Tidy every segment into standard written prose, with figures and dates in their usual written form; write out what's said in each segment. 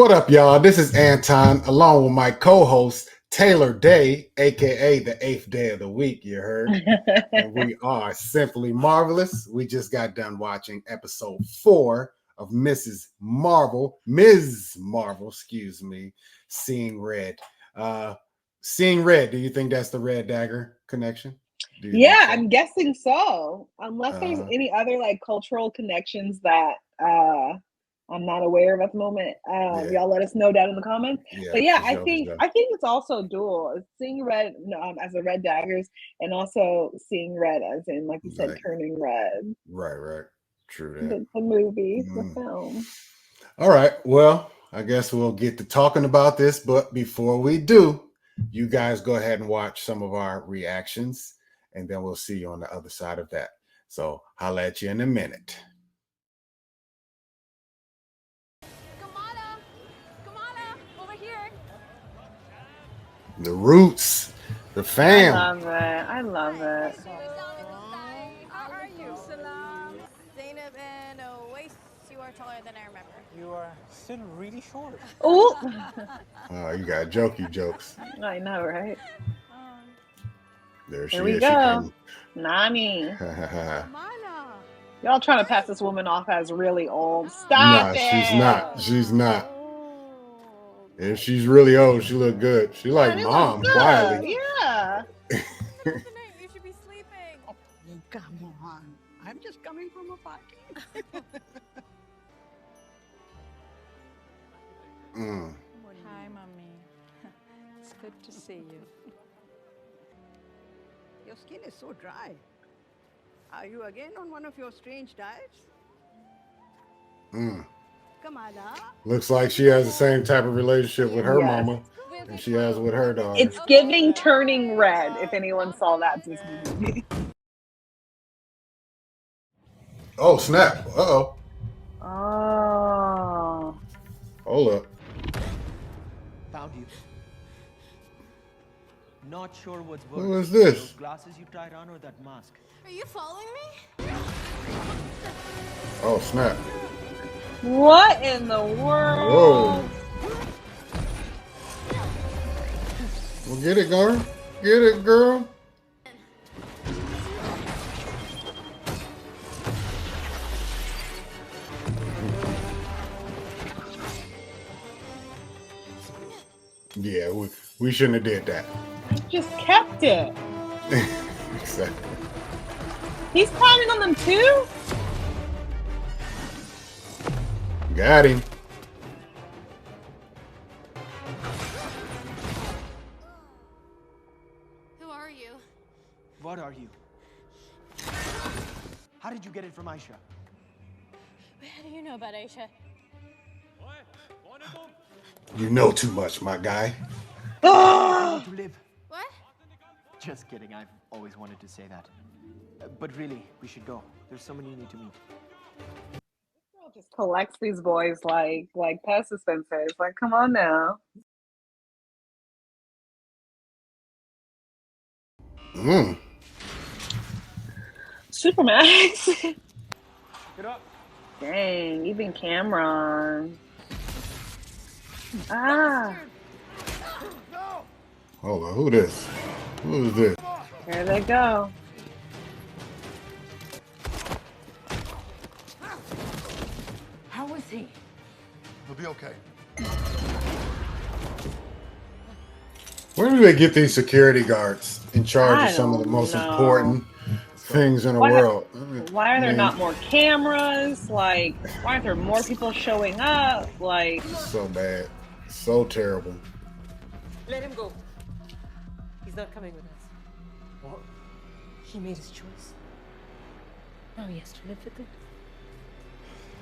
What up, y'all? This is Anton, along with my co-host Taylor Day, aka the 8th day of the week. You heard, and we are simply marvelous. We just got done watching episode 4 of Ms. Marvel, excuse me, Seeing Red. Seeing Red. Do you think that's the Red Dagger connection? Yeah, so? I'm guessing so. Unless there's any other like cultural connections that I'm not aware of at the moment. Y'all let us know down in the comments. But yeah, I think it's also dual. It's seeing red as a Red Daggers, and also seeing red as in, like you said, turning red. Right. True that. The movie, the film. All right. Well, I guess we'll get to talking about this, but before we do, you guys go ahead and watch some of our reactions, and then we'll see you on the other side of that. So holla at you in a minute. The roots, the fam. I love it. How are you? Zainab and you are taller than I remember. You are still really short. Oh, you got jokey jokes. I know, right? There she Here we is. go. Nanee. Y'all trying to pass this woman off as really old. Stop it. She's not. If she's really old, she look good. She like mom, quietly. Yeah. You should be sleeping. Oh, come on. I'm just coming from a party. Hi, Mommy. It's good to see you. Your skin is so dry. Are you again on one of your strange diets? Kamala? Looks like she has the same type of relationship with her mama and she has with her daughter. It's giving Turning Red, if anyone saw that Disney movie. Oh, snap. Uh-oh. Oh. Hold up. Found you. Not sure what's worse. Who is this? Those glasses you tried on or that mask? Are you following me? Oh, snap. What in the world? Whoa. Well, get it, girl. Get it, girl. Yeah, we shouldn't have did that. Just kept it. Exactly. He's climbing on them too? Got him. Who are you? What are you? How did you get it from Aisha? How do you know about Aisha? You know too much, my guy. To live. What? Just kidding. I've always wanted to say that. But really, we should go. There's someone you need to meet. Just collects these boys like pest dispensers. Like, come on now. Supermax. Get up. Dang, even Cameron. Ah. Hold on, who this? Who is this? Here they go. How is he? He'll be okay. Where do they get these security guards in charge of some of the most important things in the world? Why are there not more cameras? Like, why aren't there more people showing up? Like, so bad. So terrible. Let him go. He's not coming with us. What? He made his choice. Now he has to live with it.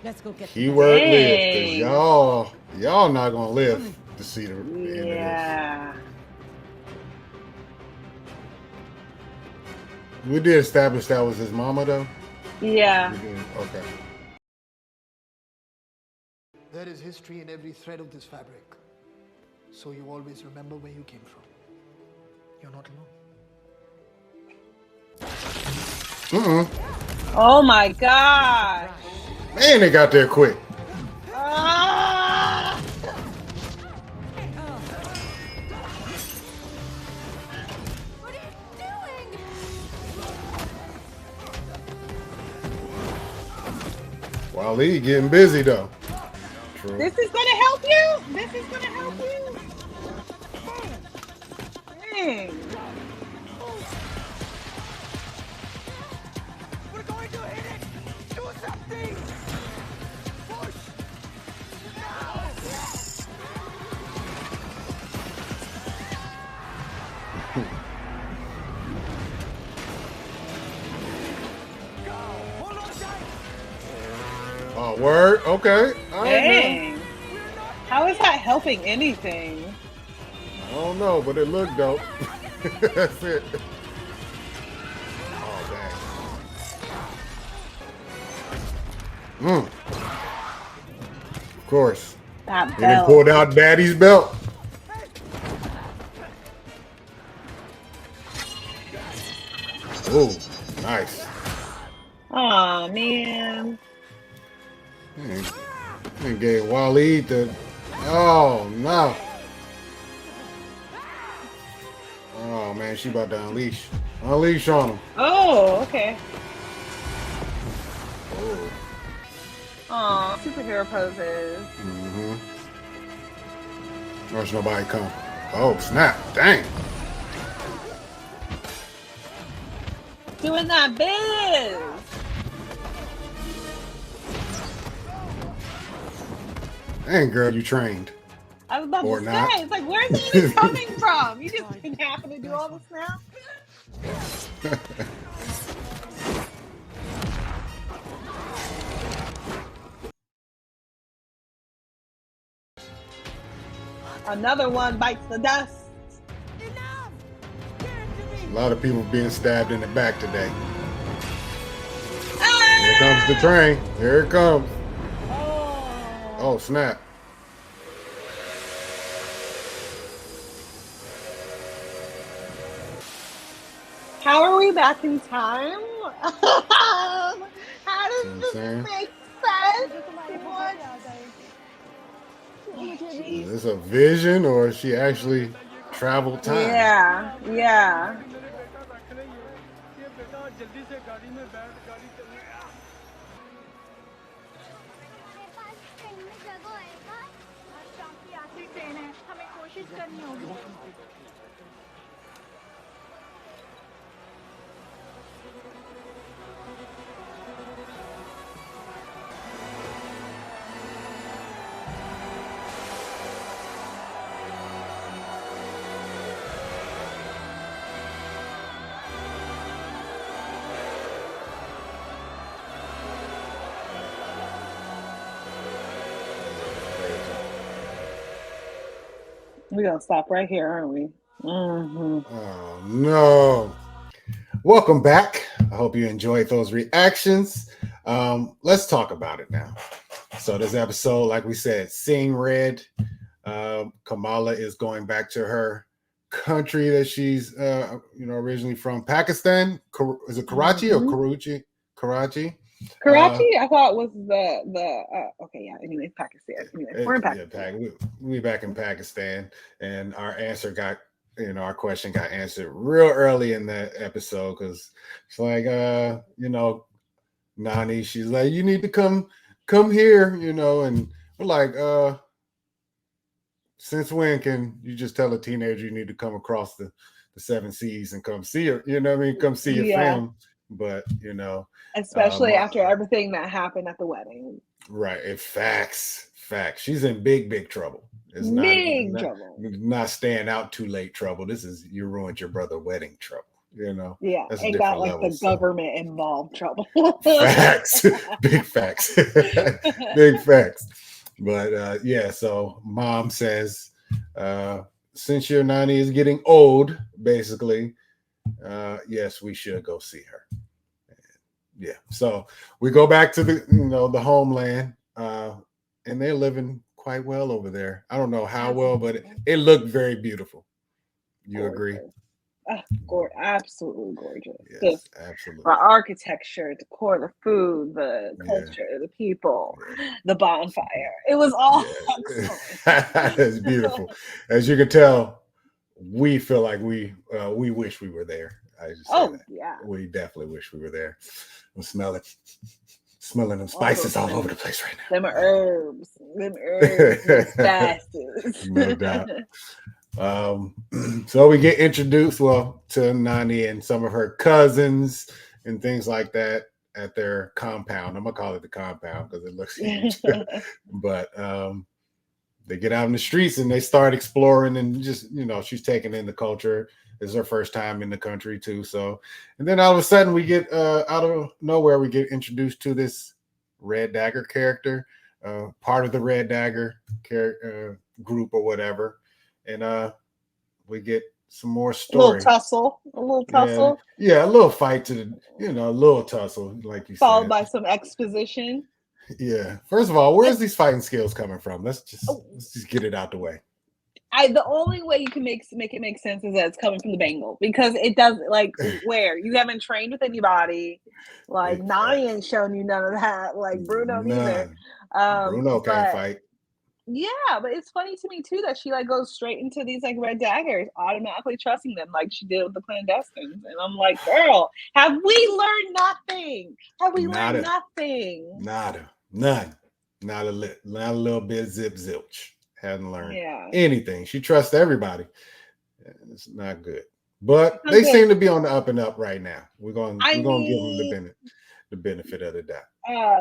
Let's go get Keyword live, because y'all not gonna live to see the end of this. yeah. We did establish that was his mama, though. Yeah. We did. Okay. There is history in every thread of this fabric. So you always remember where you came from. You're not alone. Oh my God. Man, they got there quick. Ah! Wally getting busy though. True. This is gonna help you. This is gonna help you. Dang. We're going to hit it! Do something! Push! Go! Hold on tight! Oh, word. Okay. All right, man. Dang. How is that helping anything? I don't know, but it looked dope. That's it. Oh, dang. Of course. That And then belt. pulled out Daddy's belt. Oh, nice. Aw, man. And gave Wally the. Oh, no. Oh, man, she about to unleash. Unleash on him. Oh, okay. Oh. Aw, superhero poses. Mm-hmm. Watch nobody come. Oh, snap. Dang. Doing that biz. Dang, girl, you trained. I was about Or to not. say, it's like, where's this coming from? You just didn't happen to do all this now? Another one bites the dust. Enough! Give it to A me! lot of people being stabbed in the back today. Ah! Here comes the train. Here it comes. Oh. Oh, snap. How are we back in time? How does this saying? make sense? What? Is this a vision or is she actually traveled time? Yeah, yeah. We're gonna stop right here, aren't we? Mm-hmm. Oh, no. Welcome back. I hope you enjoyed those reactions. Let's talk about it now. So this episode, like we said, Seeing Red. Kamala is going back to her country that she's originally from, Pakistan. Is it Karachi or Karachi? Karachi. Karachi, I thought was the okay, yeah. Anyway, Pakistan. Anyway, we're in Pakistan. Yeah, we back in Pakistan, and our answer got our question got answered real early in that episode because it's like Nanee, she's like, you need to come here, and we're like, since when can you just tell a teenager you need to come across the 7 seas and come see her? You know what I mean? Come see your family. But especially after everything that happened at the wedding. Right. Facts. She's in big trouble. It's big trouble. Not staying out too late trouble. This is you ruined your brother wedding trouble. Yeah, that's it got like the government involved trouble. Facts. Big facts. Big facts. But so mom says, since your Nanee is getting old, basically, yes, we should go see her. Yeah, so we go back to the homeland, and they're living quite well over there. I don't know how well, but it looked very beautiful. You agree? Absolutely gorgeous. Yes, absolutely. The architecture, the decor, the food, the culture, the people, the bonfire. It was all it's beautiful. As you can tell, we feel like we wish we were there. I just say that. Yeah. We definitely wish we were there. We'll smell it. Smelling them spices all over the place right now. Them herbs, spices. No doubt. So we get introduced, to Nanee and some of her cousins and things like that at their compound. I'm gonna call it the compound because it looks huge. But they get out in the streets and they start exploring and just, she's taking in the culture. It's her first time in the country too. So, and then all of a sudden we get out of nowhere, we get introduced to this Red Dagger character, part of the Red Dagger group or whatever. And we get some more story. A little tussle. Yeah, a little fight a little tussle, like you said. Followed by some exposition. Yeah. First of all, where's these fighting skills coming from? Let's just get it out the way. The only way you can make it make sense is that it's coming from the Bengal, because it does, like, where you haven't trained with anybody, like Nanee ain't shown you none of that, like Bruno neither. Bruno can't fight. Yeah, but it's funny to me too that she like goes straight into these like Red Daggers, automatically trusting them like she did with the Clandestines, and I'm like, girl, have we learned nothing? Have we learned nothing? Nada, none, not a little bit zilch. Hadn't learned anything. She trusts everybody. It's not good, but they seem to be on the up and up right now. We're gonna give them the benefit of the doubt.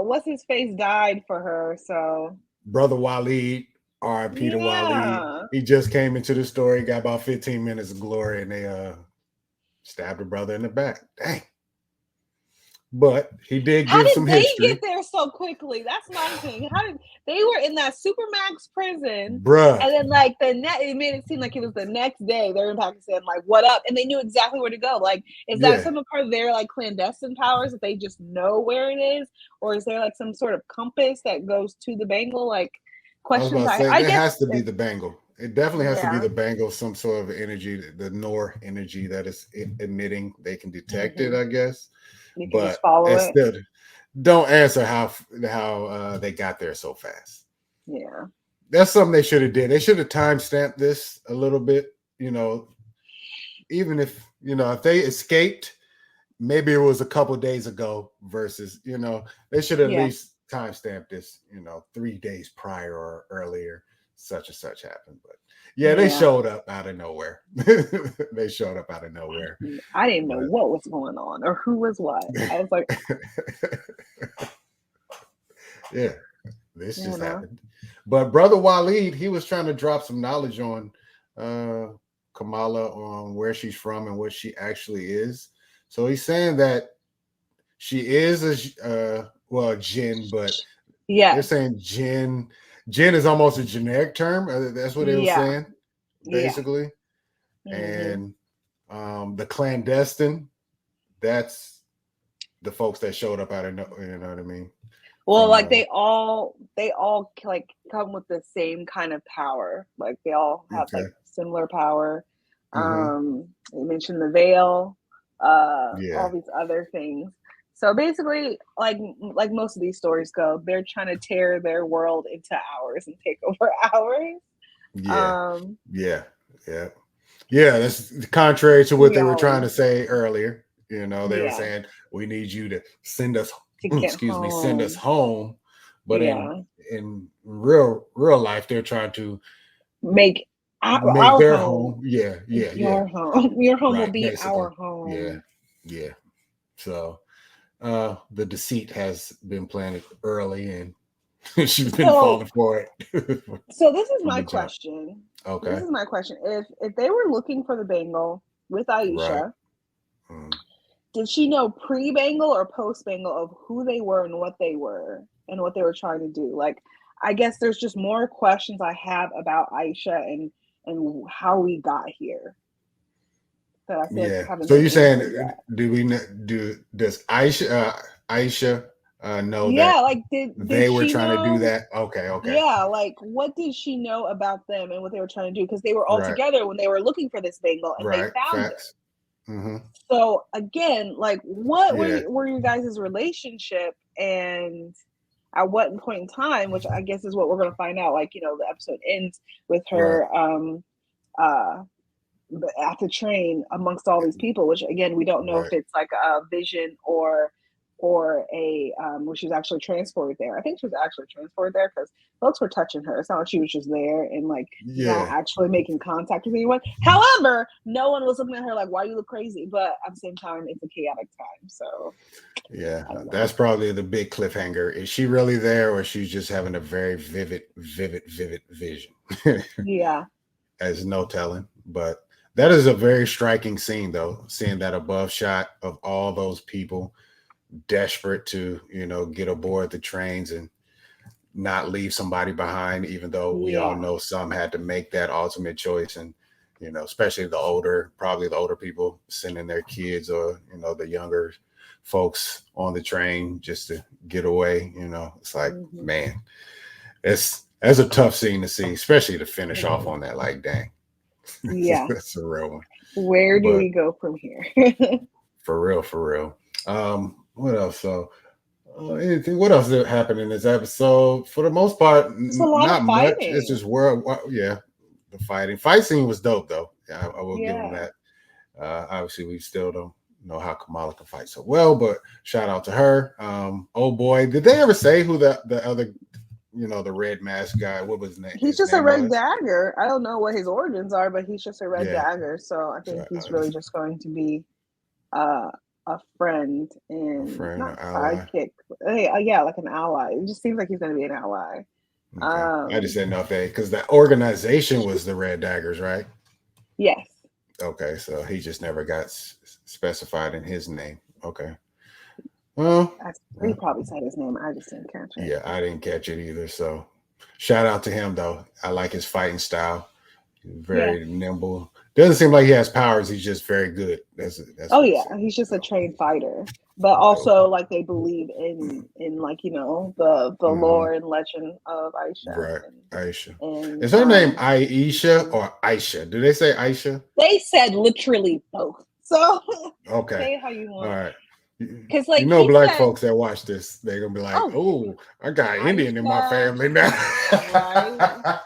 What's his face died for her, so Brother Waleed, R.I.P. to Waleed. He just came into the story, got about 15 minutes of glory, and they stabbed a brother in the back. Dang. But he did give some history. How did they get there so quickly? That's my thing. They were in that Supermax prison, bruh, and then like it made it seem like it was the next day they're in Pakistan. Like, what up? And they knew exactly where to go. Like, is that some part of their like clandestine powers that they just know where it is, or is there like some sort of compass that goes to the Bengal? Like, questions. I guess it has to be the Bengal. It definitely has to be the Bengal. Some sort of energy, the Nor energy that is emitting. They can detect it, I guess. But still, don't answer how they got there so fast. Yeah, that's something they should have did. They should have timestamped this a little bit. Even if if they escaped, maybe it was a couple days ago versus they should at least timestamp this. 3 days prior or earlier, such and such happened. But they showed up out of nowhere. They showed up out of nowhere. I didn't know what was going on or who was what. I was like, yeah, this just happened. But Brother Waleed, he was trying to drop some knowledge on Kamala, on where she's from and what she actually is. So he's saying that she is a Djinn, but they're saying Djinn. Djinn is almost a generic term. That's what they were saying, basically. And the clandestine, that's the folks that showed up out of you know what I mean? Well, like they all like come with the same kind of power. Like they all have like similar power. You mentioned the veil, all these other things. So basically, like most of these stories go, they're trying to tear their world into ours and take over ours. That's contrary to what they were trying to say earlier. They were saying we need you to send us, send us home. But in real life, they're trying to make their home. Your home. Your home will be basically our home. Yeah. So the deceit has been planted early, and she's been falling for it. So this is my question. Okay. This is my question. If they were looking for the Bengal with Aisha, did she know pre-Bengal or post-Bengal of who they were and what they were trying to do? Like, I guess there's just more questions I have about Aisha and how we got here. So you're saying, does Aisha know that? Like did they were trying to do that? Okay. Yeah, like what did she know about them and what they were trying to do? Because they were all together when they were looking for this Bengal, and they found it. So again, like what were you guys' relationship, and at what point in time, which I guess is what we're going to find out. Like, the episode ends with her at the train amongst all these people, which again, we don't know if it's like a vision or or a where she was actually transported there. I think she was actually transported there because folks were touching her. It's not like she was just there and like not actually making contact with anyone. However, no one was looking at her like, why you look crazy? But at the same time, it's a chaotic time. So yeah, that's probably the big cliffhanger. Is she really there, or she's just having a very vivid vision? Yeah. There's no telling. But that is a very striking scene, though, seeing that above shot of all those people desperate to, get aboard the trains and not leave somebody behind, even though we all know some had to make that ultimate choice. And, especially probably the older people sending their kids or, the younger folks on the train just to get away. It's like, man, that's a tough scene to see, especially to finish off on that. Like, dang. Yeah. That's a real one. Where do we go from here? For real. What else? So, what else did happen in this episode? For the most part, not much. It's just the fight scene was dope, though. Yeah, I will give them that. Obviously, we still don't know how Kamala can fight so well, but shout out to her. Oh boy, did they ever say who the other, the red mask guy? What was his name? He's just a Red Dagger. I don't know what his origins are, but he's just a Red Dagger. So I think he's really just going to be a friend and not sidekick. Yeah, like an ally. It just seems like he's going to be an ally. Okay. I just didn't know if because the organization was the Red Daggers, right? Yes. Okay, so he just never got specified in his name. Okay. Well, he probably said his name. I just didn't catch it. Yeah, I didn't catch it either. So shout out to him, though. I like his fighting style. Very nimble. Doesn't seem like he has powers. He's just very good. That's he's just a trained fighter. But also, like, they believe in like, the lore and legend of Aisha. Right, Aisha. And, is her name Aisha or Aisha? Do they say Aisha? They said literally both. So okay, say it how you want. All right. Because like black folks that watch this, they're gonna be like, "Oh, I got Indian in my family now." Right.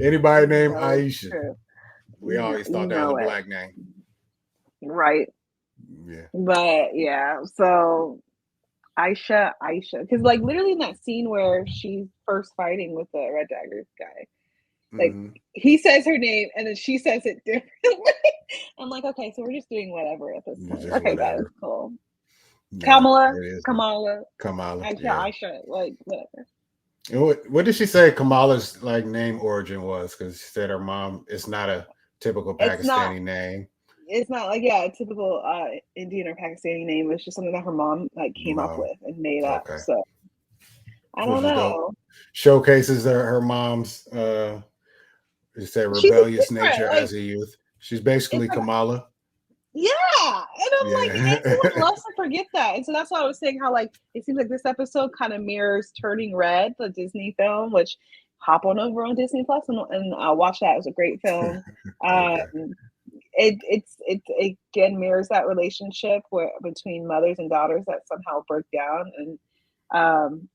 Anybody named Aisha? True. We always thought that was a black name. Right. Yeah. But yeah, so Aisha, because like literally in that scene where she's first fighting with the Red Dagger guy, like he says her name and then she says it differently. I'm like, okay, so we're just doing whatever at this point. Okay, that is cool. No, Kamala, Aisha, like whatever. What did she say Kamala's like name origin was? Because she said her mom, it's not a typical Pakistani name. It's not like a typical Indian or Pakistani name. It's just something that her mom like came up with and made up. So I don't know. Showcases her mom's rebellious nature as a youth. She's basically Kamala. Yeah, and I'm like, everyone loves to forget that, and so that's why I was saying how like it seems like this episode kind of mirrors Turning Red, the Disney film, which hop on over on Disney Plus and watch that. It was a great film. It again mirrors that relationship between mothers and daughters that somehow broke down, and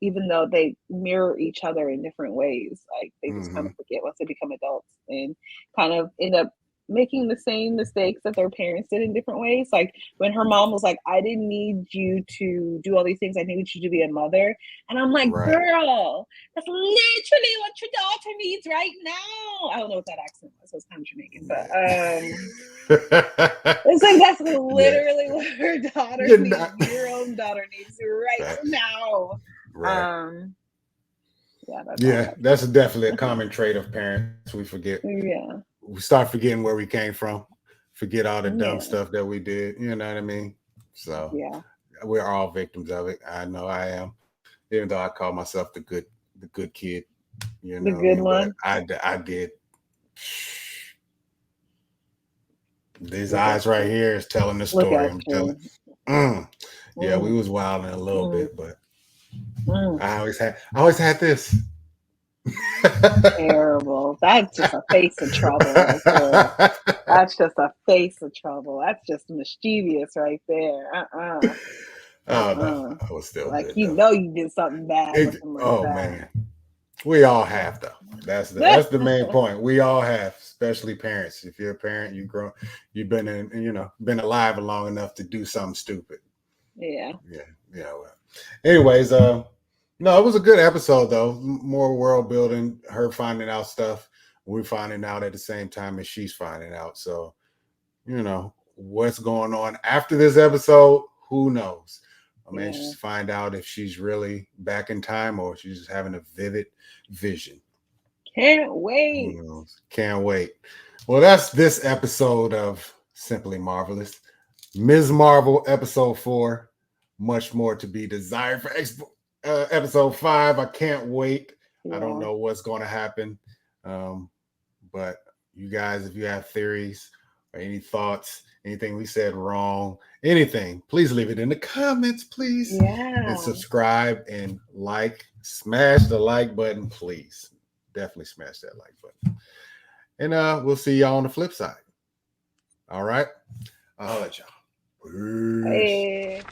even though they mirror each other in different ways, like they just kind of forget once they become adults and kind of end up making the same mistakes that their parents did in different ways. Like when her mom was like, I didn't need you to do all these things. I needed you to be a mother. And I'm like, girl, that's literally what your daughter needs right now. I don't know what that accent was. It was kind of Jamaican, but it's like, that's literally what her daughter needs. Your own daughter needs right now. Right. That's definitely a common trait of parents. We forget. Yeah. We start forgetting where we came from, forget all the dumb stuff that we did. You know what I mean? So we're all victims of it. I know I am, even though I call myself the good kid. You know, the good one. I did. These eyes right here is telling the story. I'm telling. Yeah, we was wilding a little bit, but I always had this. Terrible. That's just a face of trouble right there. That's just a face of trouble. That's just mischievous right there. No, I was still like good, you know you did something bad. Man, we all have though. That's the main point. We all have, especially parents. If you're a parent, you've been alive long enough to do something stupid. Yeah. Well. Anyways, no, it was a good episode though. More world building, her finding out stuff, we're finding out at the same time as she's finding out. So, what's going on after this episode, who knows? I'm anxious to find out if she's really back in time or she's just having a vivid vision. Can't wait. Can't wait. Well, that's this episode of Simply Marvelous. Ms. Marvel, episode 4. Much more to be desired for episode 5. I can't wait. Yeah. I don't know what's going to happen. But you guys, if you have theories or any thoughts, anything we said wrong, anything, please leave it in the comments, please. Yeah. And subscribe and like. Smash the like button, please. Definitely smash that like button. And we'll see y'all on the flip side. All right. I'll let y'all. Peace. Hey.